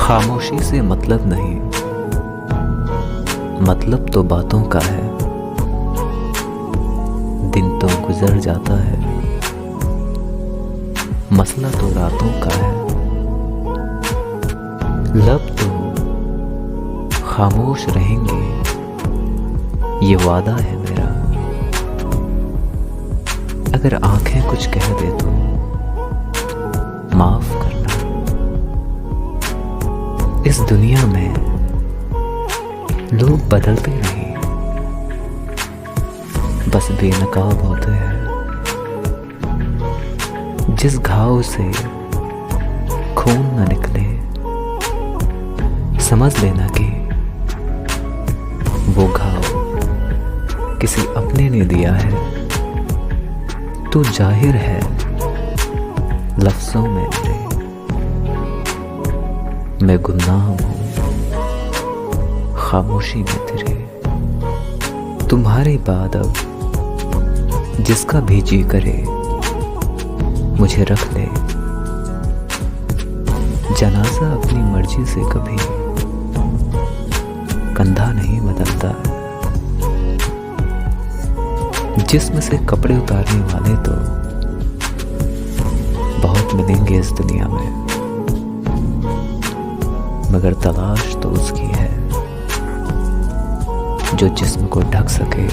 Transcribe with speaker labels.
Speaker 1: खामोशी से मतलब नहीं, मतलब तो बातों का है। दिन तो गुजर जाता है, मसला तो रातों का है। लब तो खामोश रहेंगे, ये वादा है मेरा। अगर आंखें कुछ कह दे तो माफ करना। इस दुनिया में लोग बदलते नहीं, बस बेनकाब होते हैं। जिस घाव से खून न निकले, समझ लेना कि वो घाव किसी अपने ने दिया है। तू जाहिर है लफ्जों में मेरे, मैं गुमनाम हूँ खामोशी में तेरे। तुम्हारे बाद अब जिसका भी जी करे मुझे रख ले। जनाजा अपनी मर्जी से कभी कंधा नहीं बदलता। जिस्म से कपड़े उतारने वाले तो बहुत मिलेंगे इस दुनिया में, मगर तलाश तो उसकी है जो जिस्म को ढक सके।